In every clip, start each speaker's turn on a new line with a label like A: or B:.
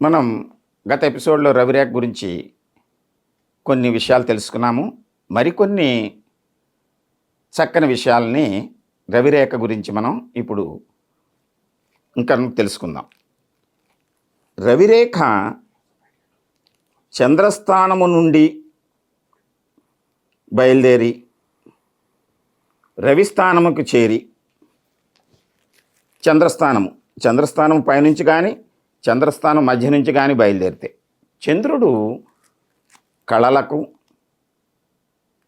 A: మనం గత ఎపిసోడ్లో రవిరేఖ గురించి కొన్ని విషయాలు తెలుసుకున్నాము. మరికొన్ని చక్కని విషయాల్ని రవిరేఖ గురించి మనం ఇప్పుడు ఇంకా తెలుసుకుందాం. రవిరేఖ చంద్రస్థానము నుండి బయలుదేరి రవిస్థానముకు చేరి చంద్రస్థానం పైనుంచి కానీ చంద్రస్థానం మధ్య నుంచి కానీ బయలుదేరితే చంద్రుడు కళలకు,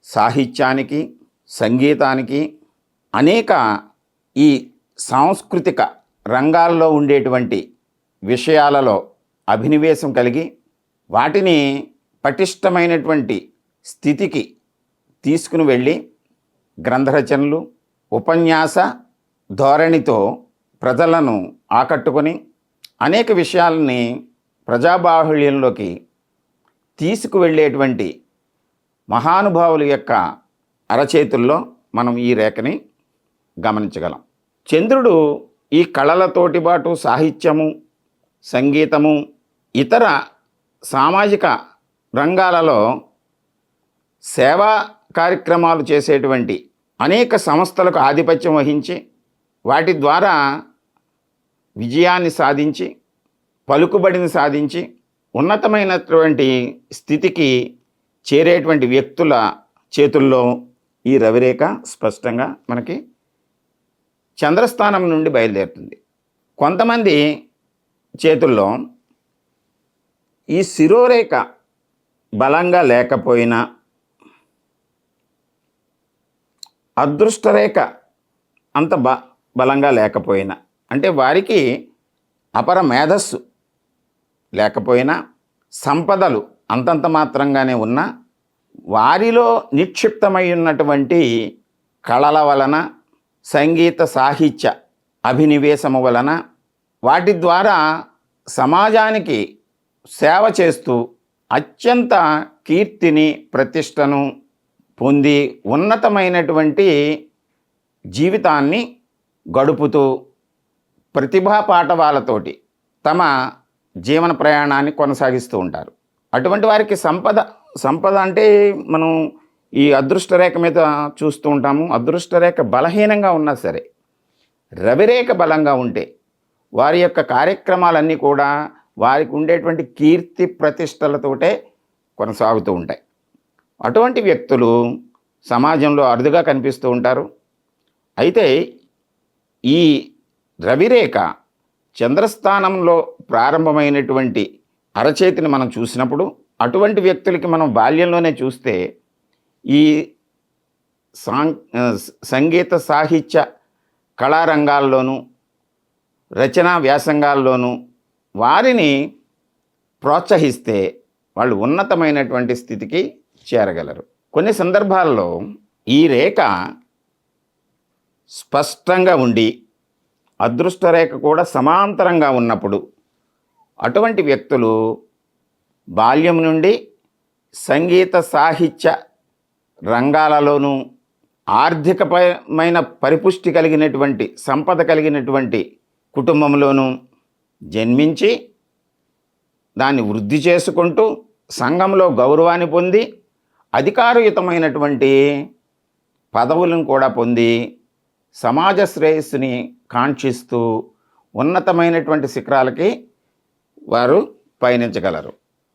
A: సాహిత్యానికి, సంగీతానికి, అనేక ఈ సాంస్కృతిక రంగాల్లో ఉండేటువంటి విషయాలలో అభినివేశం కలిగి వాటిని పటిష్టమైనటువంటి స్థితికి తీసుకుని వెళ్ళి గ్రంథరచనలు, ఉపన్యాస ధోరణితో ప్రజలను ఆకట్టుకొని అనేక విషయాలని ప్రజాబాహుళ్యంలోకి తీసుకువెళ్ళేటువంటి మహానుభావుల యొక్క అరచేతుల్లో మనం ఈ రేఖని గమనించగలం. చంద్రుడు ఈ కళలతోటి పాటు సాహిత్యము, సంగీతము, ఇతర సామాజిక రంగాలలో సేవా కార్యక్రమాలు చేసేటువంటి అనేక సంస్థలకు ఆధిపత్యం వహించి వాటి ద్వారా విజయాన్ని సాధించి, పలుకుబడిని సాధించి, ఉన్నతమైనటువంటి స్థితికి చేరేటువంటి వ్యక్తుల చేతుల్లో ఈ రవిరేఖ స్పష్టంగా మనకి చంద్రస్థానం నుండి బయలుదేరుతుంది. కొంతమంది చేతుల్లో ఈ శిరోరేఖ బలంగా లేకపోయినా, అదృష్టరేఖ అంత బలంగా లేకపోయినా, అంటే వారికి అపర మేధస్సు లేకపోయినా, సంపదలు అంతంత మాత్రంగానే ఉన్నా, వారిలో నిక్షిప్తమై ఉన్నటువంటి కళల వలన, సంగీత సాహిత్య అభినివేశము వలన, వాటి ద్వారా సమాజానికి సేవ చేస్తూ అత్యంత కీర్తిని, ప్రతిష్టను పొంది ఉన్నతమైనటువంటి జీవితాన్ని గడుపుతూ ప్రతిభా పాటవాలతోటి తమ జీవన ప్రయాణాన్ని కొనసాగిస్తూ ఉంటారు. అటువంటి వారికి సంపద అంటే మనం ఈ అదృష్టరేఖ మీద చూస్తూ ఉంటాము. అదృష్టరేఖ బలహీనంగా ఉన్నా సరే రవిరేఖ బలంగా ఉంటే వారి యొక్క కార్యక్రమాలన్నీ కూడా వారికి ఉండేటువంటి కీర్తి ప్రతిష్టలతోటే కొనసాగుతూ ఉంటాయి. అటువంటి వ్యక్తులు సమాజంలో అరుదుగా కనిపిస్తూ ఉంటారు. అయితే ఈ రవిరేఖ చంద్రస్థానంలో ప్రారంభమైనటువంటి అరచేతిని మనం చూసినప్పుడు అటువంటి వ్యక్తులకి మనం బాల్యంలోనే చూస్తే ఈ సంగీత సాహిత్య కళారంగాల్లోనూ రచనా వ్యాసంగాల్లోనూ వారిని ప్రోత్సహిస్తే వాళ్ళు ఉన్నతమైనటువంటి స్థితికి చేరగలరు. కొన్ని సందర్భాల్లో ఈ రేఖ స్పష్టంగా ఉండి అదృష్టరేఖ కూడా సమాంతరంగా ఉన్నప్పుడు అటువంటి వ్యక్తులు బాల్యం నుండి సంగీత సాహిత్య రంగాలలోనూ ఆర్థికమైన పరిపుష్టి కలిగినటువంటి, సంపద కలిగినటువంటి కుటుంబంలోనూ జన్మించి దాన్ని వృద్ధి చేసుకుంటూ సంఘంలో గౌరవాన్ని పొంది అధికారయుతమైనటువంటి పదవులను కూడా పొంది సమాజ శ్రేయస్సుని కాంక్షిస్తూ ఉన్నతమైనటువంటి శిఖరాలకి వారు పయనించగలరు.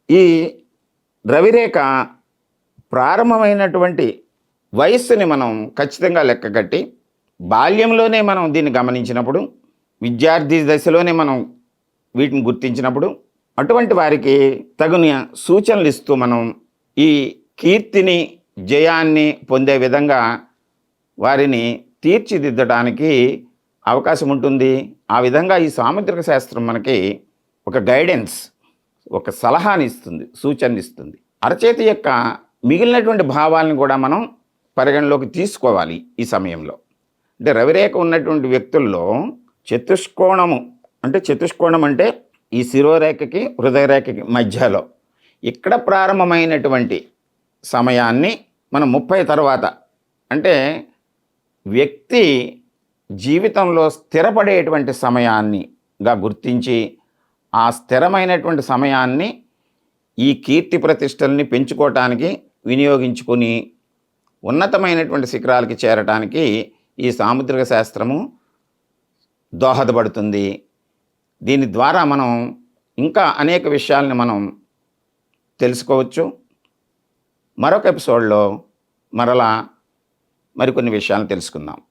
A: ఈ రవిరేఖ ప్రారంభమైనటువంటి వయస్సుని మనం ఖచ్చితంగా లెక్కగట్టి బాల్యంలోనే మనం దీన్ని గమనించినప్పుడు, విద్యార్థి దశలోనే మనం వీటిని గుర్తించినప్పుడు అటువంటి వారికి తగిన సూచనలు ఇస్తూ మనం ఈ కీర్తిని, జయాన్ని పొందే విధంగా వారిని తీర్చిదిద్దడానికి అవకాశం ఉంటుంది. ఆ విధంగా ఈ సాముద్రిక శాస్త్రం మనకి ఒక గైడెన్స్, ఒక సలహాని ఇస్తుంది, సూచన ఇస్తుంది. అరచేతి యొక్క మిగిలినటువంటి భావాలను కూడా మనం పరిగణలోకి తీసుకోవాలి ఈ సమయంలో. అంటే రవిరేఖ ఉన్నటువంటి వ్యక్తుల్లో చతుష్కోణం అంటే ఈ శిరోరేఖకి హృదయరేఖకి మధ్యలో ఇక్కడ ప్రారంభమైనటువంటి సమయాన్ని మనం 30 తర్వాత, అంటే వ్యక్తి జీవితంలో స్థిరపడేటువంటి సమయాన్నిగా గుర్తించి ఆ స్థిరమైనటువంటి సమయాన్ని ఈ కీర్తి ప్రతిష్టల్ని పెంచుకోవటానికి వినియోగించుకొని ఉన్నతమైనటువంటి శిఖరాలకి చేరటానికి ఈ సాముద్రిక శాస్త్రము దోహదపడుతుంది. దీని ద్వారా మనం ఇంకా అనేక విషయాల్ని మనం తెలుసుకోవచ్చు. మరొక ఎపిసోడ్లో మరలా మరికొన్ని విషయాలను తెలుసుకుందాం.